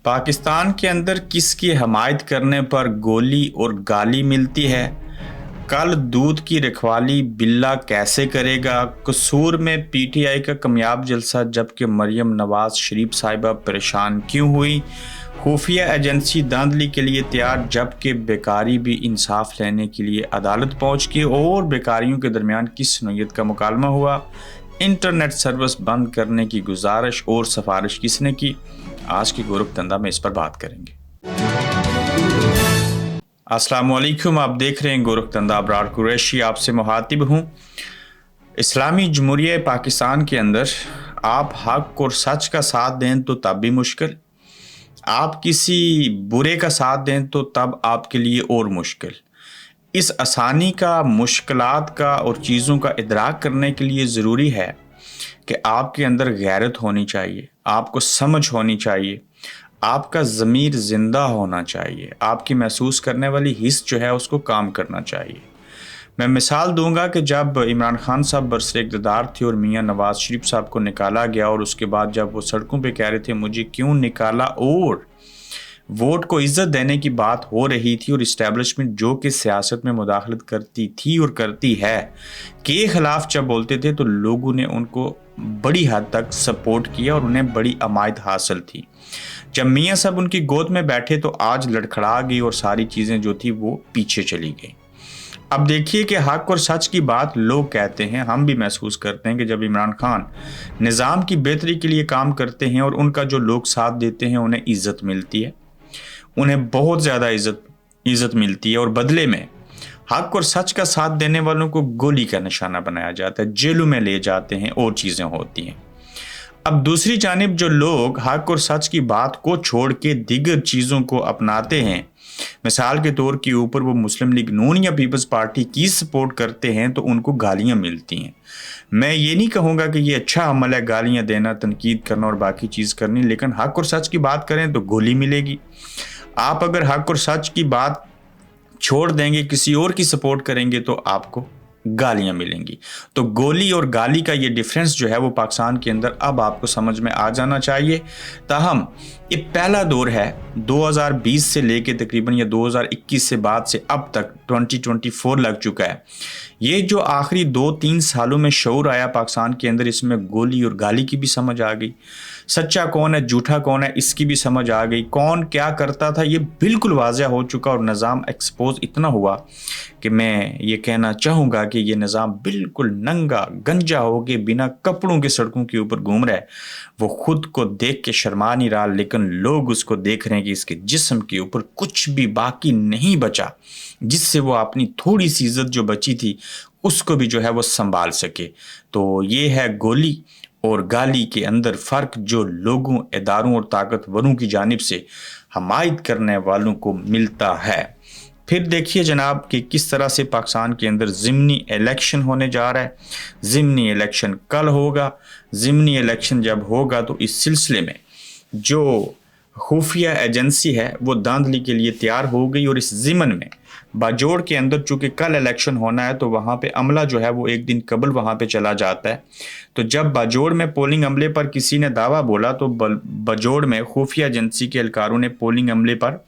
पाकिस्तान के अंदर किसकी हमायत करने पर गोली और गाली मिलती है? कल दूध की रखवाली बिल्ला कैसे करेगा? कसूर में पीटीआई का कामयाब जलसा जबकि मरियम नवाज शरीफ साहिबा परेशान क्यों हुई? खुफिया एजेंसी धांधली के लिए तैयार जबकि बेकारी भी इंसाफ लेने के लिए अदालत पहुंच गई और बेकारियों के दरमियान किस नौयत का मुकालमा हुआ? इंटरनेट सर्विस बंद करने की गुजारिश और सिफारिश किसने की? आज की गोरखधंधा में इस पर बात करेंगे। अस्सलाम वालेकुम, आप देख रहे हैं गोरखधंधा। अबरार कुरैशी आपसे मुखातिब हूँ। इस्लामी जमहूरिया पाकिस्तान के अंदर आप हक और सच का साथ दें तो तब भी मुश्किल, आप किसी बुरे का साथ दें तो तब आपके लिए और मुश्किल। इस आसानी का, मुश्किलात का और चीज़ों का इदराक करने के लिए ज़रूरी है कि आपके अंदर गैरत होनी चाहिए, आपको समझ होनी चाहिए, आपका ज़मीर ज़िंदा होना चाहिए, आपकी महसूस करने वाली हिस्स जो है उसको काम करना चाहिए। मैं मिसाल दूंगा कि जब इमरान खान साहब बरसर इक़्तिदार थे और मियां नवाज शरीफ साहब को निकाला गया और उसके बाद जब वो सड़कों पे कह रहे थे मुझे क्यों निकाला और वोट को इज्जत देने की बात हो रही थी और इस्टेब्लिशमेंट जो कि सियासत में मुदाखलत करती थी और करती है के ख़िलाफ़ जब बोलते थे तो लोगों ने उनको बड़ी हद तक सपोर्ट किया और उन्हें बड़ी अमायत हासिल थी। जब मियाँ साहब उनकी गोद में बैठे तो आज लड़खड़ा गई और सारी चीज़ें जो थी वो पीछे चली गई। अब देखिए कि हक और सच की बात लोग कहते हैं, हम भी महसूस करते हैं कि जब इमरान खान निज़ाम की बेहतरी के लिए काम करते हैं और उनका जो लोग साथ देते हैं उन्हें इज़्ज़त मिलती है, उन्हें बहुत ज़्यादा इज़्ज़त मिलती है और बदले में हक और सच का साथ देने वालों को गोली का निशाना बनाया जाता है, जेलों में ले जाते हैं और चीज़ें होती हैं। अब दूसरी जानिब जो लोग हक और सच की बात को छोड़ के दीगर चीज़ों को अपनाते हैं, मिसाल के तौर के ऊपर वो मुस्लिम लीग नून या पीपल्स पार्टी की सपोर्ट करते हैं तो उनको गालियां मिलती हैं। मैं ये नहीं कहूँगा कि ये अच्छा अमल है गालियां देना, तनकीद करना और बाकी चीज़ करनी, लेकिन हक और सच की बात करें तो गोली मिलेगी। आप अगर हक और सच की बात छोड़ देंगे, किसी और की सपोर्ट करेंगे तो आपको गालियां मिलेंगी। तो गोली और गाली का ये डिफरेंस जो है वो पाकिस्तान के अंदर अब आपको समझ में आ जाना चाहिए। ताहम ये पहला दौर है 2020 से लेके तकरीबन या 2021 से बाद से अब तक 2024 लग चुका है। ये जो आखिरी 2-3 सालों में शऊर आया पाकिस्तान के अंदर, इसमें गोली और गाली की भी समझ आ गई, सच्चा कौन है झूठा कौन है इसकी भी समझ आ गई, कौन क्या करता था ये बिल्कुल वाज़ह हो चुका और निज़ाम एक्सपोज इतना हुआ कि मैं ये कहना चाहूँगा कि ये निज़ाम बिल्कुल नंगा गंजा हो के बिना कपड़ों के सड़कों के ऊपर घूम रहा है। वो खुद को देख के शर्मा नहीं रहा, लेकिन लोग उसको देख रहे हैं कि इसके जिस्म के ऊपर कुछ भी बाकी नहीं बचा जिससे वो अपनी थोड़ी सी इज्जत जो बची थी उसको भी जो है वो संभाल सके। तो ये है गोली और गाली के अंदर फ़र्क जो लोगों, इदारों और ताकतवरों की जानिब से हमायत करने वालों को मिलता है। फिर देखिए जनाब कि किस तरह से पाकिस्तान के अंदर ज़िमनी इलेक्शन होने जा रहा है। ज़िमनी इलेक्शन कल होगा। ज़िमनी इलेक्शन जब होगा तो इस सिलसिले में जो खुफिया एजेंसी है वो धांधली के लिए तैयार हो गई और इस ज़िमन में बाजोड़ के अंदर चूँकि कल इलेक्शन होना है तो वहाँ पे अमला जो है वो एक दिन कबल वहाँ पे चला जाता है। तो जब बाजोड़ में पोलिंग अमले पर किसी ने दावा बोला तो बाजोड़ में खुफिया एजेंसी के एहलकारों ने पोलिंग अमले पर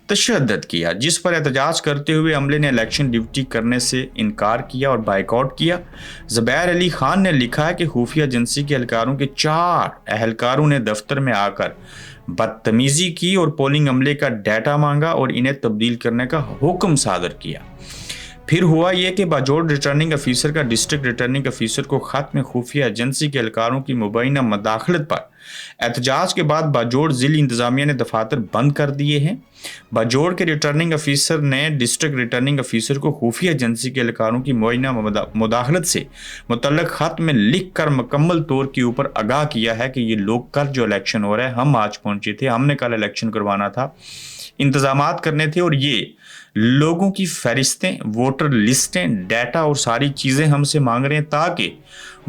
तशद्दुद किया, जिस पर एहतजाज करते हुए अमले ने इलेक्शन ड्यूटी करने से इनकार किया और बाइकआउट किया। ज़ुबैर अली खान ने लिखा है कि खुफिया एजेंसी के एहलकारों के 4 एहलकारों ने दफ्तर में आकर बदतमीज़ी की और पोलिंग अमले का डाटा मांगा और इन्हें तब्दील करने का हुक्म सादर किया। फिर हुआ यह कि बाजोड़ रिटर्निंग अफीसर का डिस्ट्रिक्ट रिटर्निंग अफीसर को ख़त में खुफिया एजेंसी के एहलकारों की मुबैना मदाखलत पर एहतजाज के बाद बाजोड़ ज़िली इंतज़ामिया ने दफातर बंद कर दिए हैं। बाजोड़ के रिटर्निंग अफीसर ने डिस्ट्रिक्ट रिटर्निंग अफीसर को खुफिया एजेंसी के एहलकारों की मुबैना मुदाखलत से मुतल्लक ख़त में लिख कर मुकम्मल तौर के ऊपर आगाह किया है कि ये लोग कल जो इलेक्शन हो रहा है, हम आज पहुँचे थे, हमने कल इलेक्शन करवाना था, इंतज़ामात करने थे और ये लोगों की फहरिस्तें, वोटर लिस्टें, डाटा और सारी चीज़ें हमसे मांग रहे हैं ताकि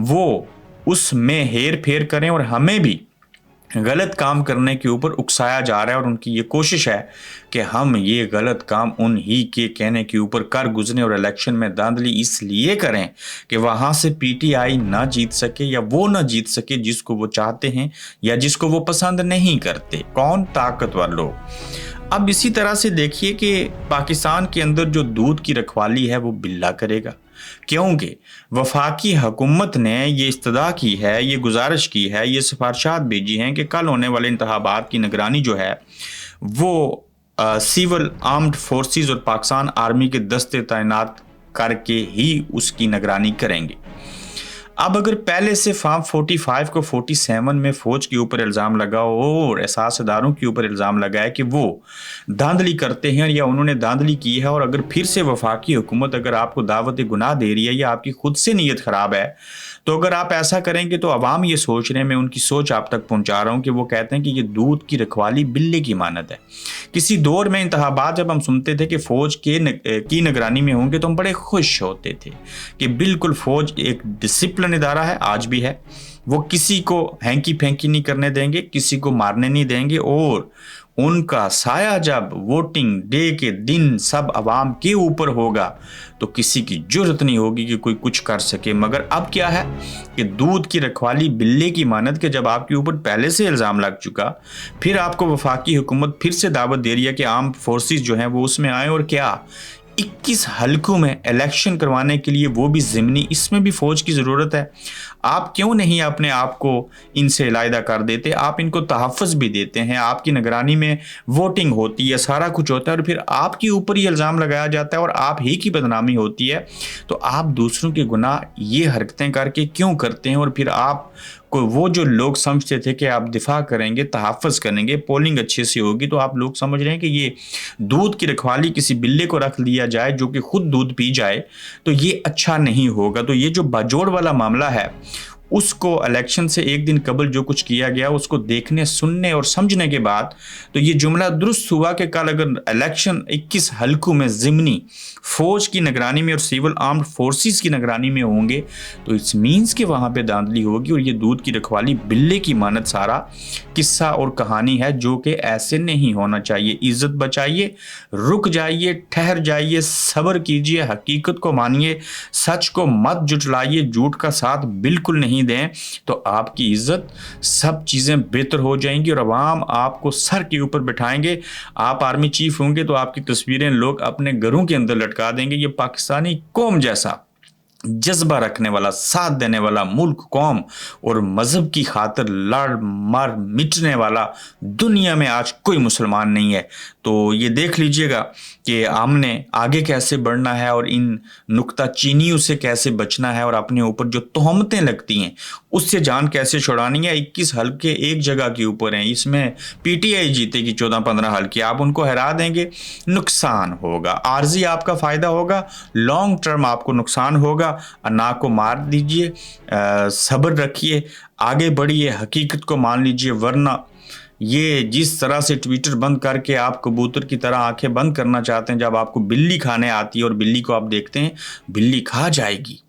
वो उसमें हेर फेर करें और हमें भी गलत काम करने के ऊपर उकसाया जा रहा है और उनकी ये कोशिश है कि हम ये गलत काम उन्हीं के कहने के ऊपर कर गुजरें और इलेक्शन में धांधली इसलिए करें कि वहाँ से पीटीआई ना जीत सके या वो ना जीत सके जिसको वो चाहते हैं या जिसको वो पसंद नहीं करते। कौन? ताकतवर लोग। अब इसी तरह से देखिए कि पाकिस्तान के अंदर जो दूध की रखवाली है वो बिल्ला करेगा, क्योंकि वफाकी हुकूमत ने ये इस्तदा की है, ये गुजारिश की है, ये सिफारिशात भेजी हैं कि कल होने वाले इंतखाबात की निगरानी जो है वो सिविल आर्म्ड फोर्सेस और पाकिस्तान आर्मी के दस्ते तैनात करके ही उसकी निगरानी करेंगे। अब अगर पहले से फॉर्म 45 को 47 में फौज के ऊपर इल्ज़ाम लगाओ और एहसास इदारों के ऊपर इल्ज़ाम लगाए कि वो धांधली करते हैं या उन्होंने धांधली की है, और अगर फिर से वफाकी हुकूमत अगर आपको दावत गुनाह दे रही है या आपकी खुद से नीयत ख़राब है, तो अगर आप ऐसा करेंगे तो अवाम ये सोच रहे हैं, मैं उनकी सोच आप तक पहुंचा रहा हूं कि वो कहते हैं कि ये दूध की रखवाली बिल्ले की मानत है। किसी दौर में इंतखाबात जब हम सुनते थे कि फौज की निगरानी में होंगे तो हम बड़े खुश होते थे कि बिल्कुल फौज एक डिसिप्लिन इदारा है, आज भी है। वो किसी को हैंकी फेंकी नहीं करने देंगे, किसी को मारने नहीं देंगे, और उनका साया जब वोटिंग डे के दिन सब अवाम के ऊपर होगा तो किसी की जुर्रत नहीं होगी कि कोई कुछ कर सके। मगर अब क्या है कि दूध की रखवाली बिल्ले की मानत के जब आपके ऊपर पहले से इल्ज़ाम लग चुका, फिर आपको वफाकी हुकूमत फिर से दावत दे रही है कि आर्म फोर्सेस जो हैं वो उसमें आए, और क्या 21 हलकों में इलेक्शन करवाने के लिए, वो भी ज़िमनी, इसमें भी फ़ौज की ज़रूरत है। आप क्यों नहीं अपने आप को इनसे इलाइदा कर देते? आप इनको तहफ़्फ़ुज़ भी देते हैं, आपकी निगरानी में वोटिंग होती है, सारा कुछ होता है, और फिर आपके ऊपर ही इल्ज़ाम लगाया जाता है और आप ही की बदनामी होती है। तो आप दूसरों के गुनाह ये हरकतें करके क्यों करते हैं? और फिर आप को वो जो लोग समझते थे कि आप दिफा करेंगे, तहफ़्फ़ुज़ करेंगे, पोलिंग अच्छे से होगी, तो आप लोग समझ रहे हैं कि ये दूध की रखवाली किसी बिल्ले को रख दिया जाए जो कि खुद दूध पी जाए, तो ये अच्छा नहीं होगा। तो ये जो बाजोड़ वाला मामला है उसको इलेक्शन से एक दिन कबल जो कुछ किया गया उसको देखने, सुनने और समझने के बाद तो ये जुमला दुरुस्त हुआ कि कल अगर इलेक्शन 21 हलकों में ज़िमनी फौज की निगरानी में और सिविल आर्म्ड फोर्सेस की निगरानी में होंगे तो इट्स मीन्स कि वहाँ पे धांधली होगी, और ये दूध की रखवाली बिल्ले की मानत सारा किस्सा और कहानी है, जो कि ऐसे नहीं होना चाहिए। इज्जत बचाइए, रुक जाइए, ठहर जाइए, सब्र कीजिए, हकीकत को मानिए, सच को मत जुटलाइए, झूठ का साथ बिल्कुल नहीं दें, तो आपकी इज्जत, सब चीज़ें बेहतर हो जाएंगी और अवाम आपको सर के ऊपर बिठाएंगे। आप आर्मी चीफ होंगे तो आपकी तस्वीरें लोग अपने घरों के अंदर लटका देंगे। ये पाकिस्तानी कौम जैसा जज्बा रखने वाला, साथ देने वाला, मुल्क, कौम और मज़हब की खातिर लड़ मर मिटने वाला दुनिया में आज कोई मुसलमान नहीं है। तो ये देख लीजिएगा कि हमने आगे कैसे बढ़ना है और इन नुक्ता चीनियों से कैसे बचना है, और अपने ऊपर जो तोहमतें लगती हैं उससे जान कैसे छुड़ानी है। 21 हल्के एक जगह के ऊपर हैं, इसमें पीटीआई जीतेगी 14-15 हल्के, आप उनको हरा देंगे, नुकसान होगा, आर्जी आपका फ़ायदा होगा, लॉन्ग टर्म आपको नुकसान होगा। ना को मार दीजिए, सब्र रखिए, आगे बढ़िए, हकीकत को मान लीजिए, वरना ये जिस तरह से ट्विटर बंद करके आप कबूतर की तरह आंखें बंद करना चाहते हैं, जब आपको बिल्ली खाने आती है और बिल्ली को आप देखते हैं, बिल्ली खा जाएगी।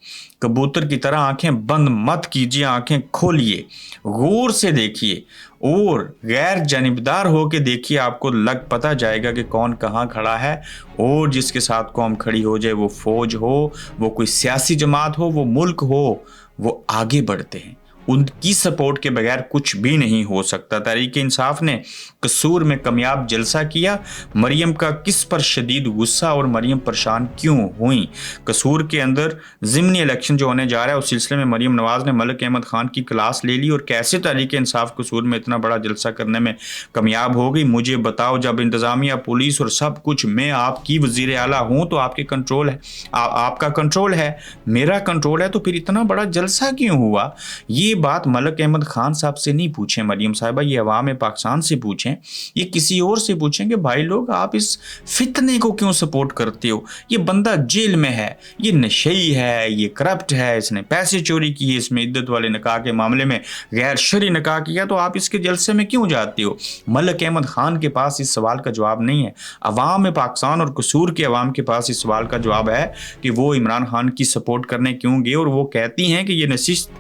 कबूतर की तरह आंखें बंद मत कीजिए, आंखें खोलिए, गौर से देखिए और गैर जानिबदार हो के देखिए, आपको लग पता जाएगा कि कौन कहाँ खड़ा है। और जिसके साथ कौम खड़ी हो जाए, वो फौज हो, वो कोई सियासी जमात हो, वो मुल्क हो, वो आगे बढ़ते हैं। उनकी सपोर्ट के बगैर कुछ भी नहीं हो सकता। तहरीक इंसाफ ने कसूर में कामयाब जलसा किया। मरियम का किस पर शदीद गुस्सा और मरियम परेशान क्यों हुई? कसूर के अंदर ज़िमनी इलेक्शन जो होने जा रहा है उस सिलसिले में मरियम नवाज़ ने मलिक अहमद खान की क्लास ले ली, और कैसे तहरीक इंसाफ कसूर में इतना बड़ा जलसा करने में कामयाब हो गई। मुझे बताओ, जब इंतज़ामिया, पुलिस और सब कुछ, मैं आपकी वज़ीर आला हूँ तो आपके कंट्रोल है, आपका कंट्रोल है, मेरा कंट्रोल है, तो फिर इतना बड़ा जलसा क्यों हुआ? ये बात मलिक अहमद खान साहब से नहीं पूछें मरियम साहिबा, ये अवाम पाकिस्तान से पूछें, ये किसी और से पूछें कि भाई लोग आप इस फितने को क्यों सपोर्ट करते हो? ये बंदा जेल में है, ये नशेई है, ये करप्ट है, इसने पैसे चोरी किए, इसमें इद्दत वाले निकाह के मामले में गैर शरई निकाह किया, तो आप इसके जलसे में क्यों जाते हो? मलिक अहमद खान के पास इस सवाल का जवाब नहीं है। अवाम पाकिस्तान और कसूर के अवाम के पास इस सवाल का जवाब है कि वो इमरान खान की सपोर्ट करने क्यों गए, और वो कहती हैं कि ये नशिस्त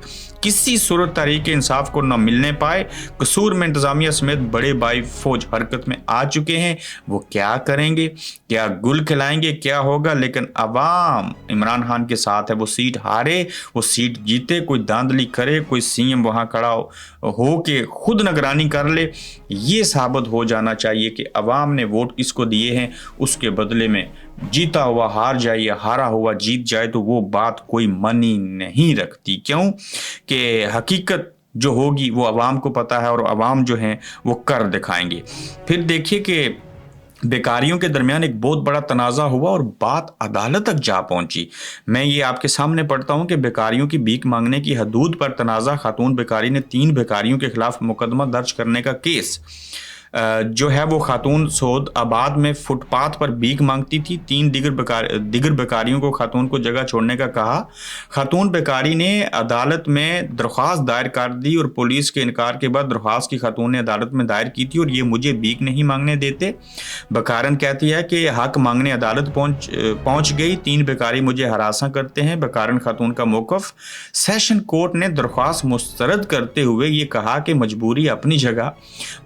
किसी सूरत तरीके इंसाफ को न मिलने पाए। कसूर में इंतजामिया समेत बड़े भाई फौज हरकत में आ चुके हैं। वो क्या करेंगे, क्या गुल खिलाएंगे, क्या होगा, लेकिन अवाम इमरान खान के साथ है। वो सीट हारे, वो सीट जीते, कोई धांधली करे, कोई सीएम वहां खड़ा हो के खुद निगरानी कर ले, ये साबित हो जाना चाहिए कि अवाम ने वोट किसको दिए हैं। उसके बदले में जीता हुआ हार जाए या हारा हुआ जीत जाए तो वो बात कोई मानी नहीं रखती। क्यों कि हकीकत जो होगी वो अवाम को पता है और अवाम जो है वो कर दिखाएंगे। फिर देखिए कि बेकारियों के दरमियान एक बहुत बड़ा तनाज़ा हुआ और बात अदालत तक जा पहुंची। मैं ये आपके सामने पढ़ता हूं कि बेकारियों की भीख मांगने की हदूद पर तनाज़ा खातून बेकारी ने 3 बेकारियों के खिलाफ मुकदमा दर्ज करने का केस जो है वो खातून सऊद आबाद में फुटपाथ पर भीख मांगती थी। 3 दिगर बेकारियों को खातून को जगह छोड़ने का कहा। खातून बेकारी ने अदालत में दरख्वास्त दायर कर दी और पुलिस के इनकार के बाद दरख्वास्त की खातून ने अदालत में दायर की थी और ये मुझे भीख नहीं मांगने देते। बेकारन कहती है कि हक मांगने अदालत पहुंच गई। 3 बेकारी मुझे हरासा करते हैं। बेकारन खातून का मौकफ। सेशन कोर्ट ने दरख्वास्त मुस्तरद करते हुए ये कहा कि मजबूरी अपनी जगह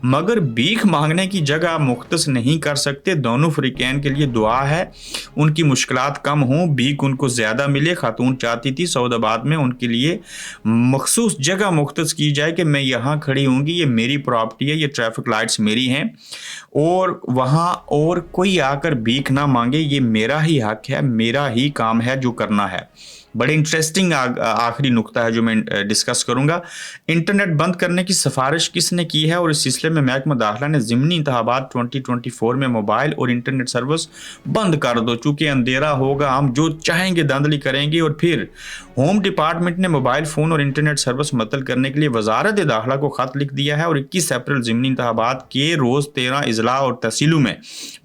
मगर भीख मांगने की जगह मुख्तस नहीं कर सकते। दोनों फरीकैन के लिए दुआ है उनकी मुश्किलात कम हों, भीख उनको ज्यादा मिले। खातून चाहती थी सऊदाबाद में उनके लिए मखसूस जगह मुख्तस की जाए कि मैं यहाँ खड़ी होंगी, ये मेरी प्रॉपर्टी है, ये ट्रैफिक लाइट्स मेरी हैं और वहाँ और कोई आकर भीख ना मांगे, ये मेरा ही हक है, मेरा ही काम है जो करना है। बड़े इंटरेस्टिंग आखिरी नुक्ता है जो मैं डिस्कस करूंगा। इंटरनेट बंद करने की सिफारिश किसने की है और इस सिलसिले में महकमा दाखिला ने ज़िमनी इंतखाबात 2024 में मोबाइल और इंटरनेट सर्विस बंद कर दो। चूँकि अंधेरा होगा, हम जो चाहेंगे धांधली करेंगे। और फिर होम डिपार्टमेंट ने मोबाइल फ़ोन और इंटरनेट सर्विस मुअत्तल करने के लिए वजारत दाखिला को ख़त लिख दिया है और 21 अप्रैल ज़िमनी इंतखाबात के रोज़ 13 अजला और तहसीलों में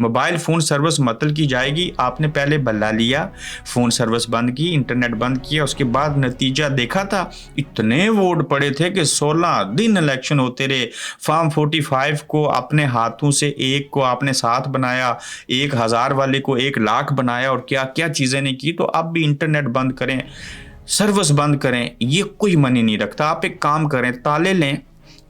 मोबाइल फ़ोन सर्विस मुअत्तल की जाएगी। आपने पहले बल्ला लिया, फ़ोन सर्विस बंद की, इंटरनेट बंद किया, उसके बाद नतीजा देखा था, इतने वोट पड़े थे कि 16 दिन इलेक्शन होते रहे। फॉर्म 45 को अपने हाथों से एक को आपने 7 बनाया, 1000 वाले को 1 लाख बनाया और क्या क्या चीजें नहीं की। तो अब भी इंटरनेट बंद करें, सर्विस बंद करें, ये कोई मनी नहीं रखता। आप एक काम करें, ताले लें,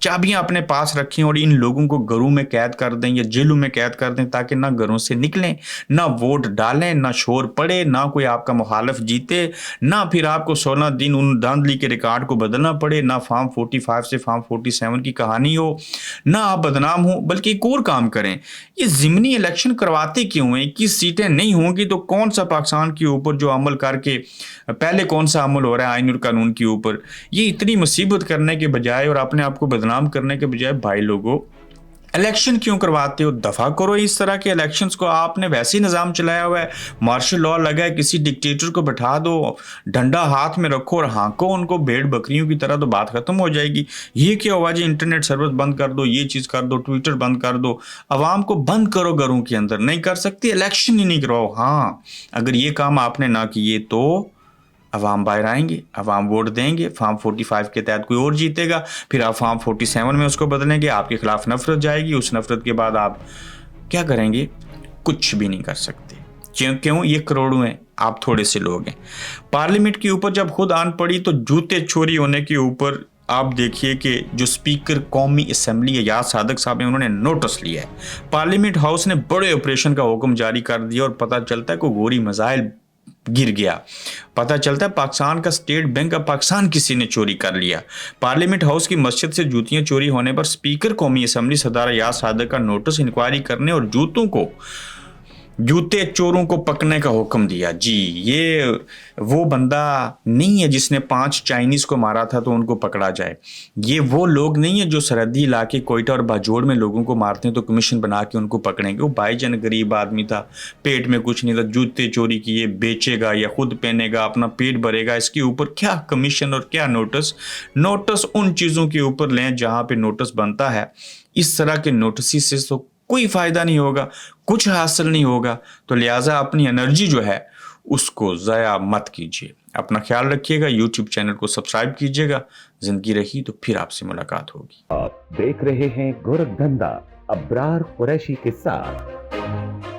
चाबियां अपने पास रखें और इन लोगों को घरों में कैद कर दें या जेलों में कैद कर दें ताकि ना घरों से निकलें, ना वोट डालें, ना शोर पड़े, ना कोई आपका मुखालिफ जीते, ना फिर आपको 16 दिन उन धांधली के रिकॉर्ड को बदलना पड़े, ना फॉर्म 45 से फॉर्म 47 की कहानी हो, ना आप बदनाम हो। बल्कि एक और काम करें, ये ज़िमनी इलेक्शन करवाते क्यों हैं? 21 सीटें नहीं होंगी तो कौन सा पाकिस्तान के ऊपर जो अमल करके पहले कौन सा अमल हो रहा है आईन और कानून के ऊपर, ये इतनी मुसीबत करने के बजाय और अपने आप को बदनाम करने के बजाय भाई लोगों इलेक्शन क्यों करवाते हो? दफा करो इस तरह के इलेक्शंस को। आपने वैसे ही निज़ाम चलाया हुआ है, मार्शल लॉ लगा है, किसी डिक्टेटर को बैठा दो, डंडा हाथ में रखो और हाँको उनको भेड़ बकरियों की तरह, तो बात खत्म हो जाएगी। ये क्या हुआ जी, इंटरनेट सर्विस बंद कर दो, ये चीज़ कर दो, ट्विटर बंद कर दो, आवाम को बंद करो घरों के अंदर। नहीं कर सकती, इलेक्शन ही नहीं करवाओ। हाँ, अगर ये काम आपने ना किए तो अवाम बाहर आएंगे, अवाम वोट देंगे, फॉर्म 45 के तहत कोई और जीतेगा, फिर आप फॉर्म 47 में उसको बदलेंगे, आपके खिलाफ नफरत जाएगी, उस नफरत के बाद आप क्या करेंगे? कुछ भी नहीं कर सकते। क्यों? ये करोड़ों हैं, आप थोड़े से लोग हैं। पार्लियामेंट के ऊपर जब खुद आन पड़ी तो जूते चोरी होने के ऊपर आप देखिए कि जो स्पीकर कौमी असम्बली एजाज सादक साहब हैं, उन्होंने नोटिस लिया है। पार्लियामेंट हाउस ने बड़े ऑपरेशन का हुक्म जारी कर दिया और पता चलता है कोई गोरी मिसाइल गिर गया। पता चलता है पाकिस्तान का स्टेट बैंक ऑफ पाकिस्तान किसी ने चोरी कर लिया। पार्लियामेंट हाउस की मस्जिद से जूतियां चोरी होने पर स्पीकर कौमी असम्बली सरदार एजाज सादक का नोटिस इंक्वायरी करने और जूते चोरों को पकड़ने का हुक्म दिया। जी, ये वो बंदा नहीं है जिसने 5 चाइनीज़ को मारा था तो उनको पकड़ा जाए। ये वो लोग नहीं है जो सरहदी इलाके कोयटा और बाजोड़ में लोगों को मारते हैं तो कमीशन बना के उनको पकड़ेंगे। वो भाईजान गरीब आदमी था, पेट में कुछ नहीं था, जूते चोरी किए, बेचेगा या खुद पहनेगा, अपना पेट भरेगा, इसके ऊपर क्या कमीशन और क्या नोटिस? नोटिस उन चीज़ों के ऊपर लें जहाँ पे नोटिस बनता है। इस तरह के नोटिस से तो कोई फायदा नहीं होगा, कुछ हासिल नहीं होगा। तो लिहाजा अपनी एनर्जी जो है उसको ज़ाया मत कीजिए। अपना ख्याल रखिएगा, यूट्यूब चैनल को सब्सक्राइब कीजिएगा। जिंदगी रही तो फिर आपसे मुलाकात होगी। आप देख रहे हैं गोरखधंधा अब्रार कुरैशी के साथ।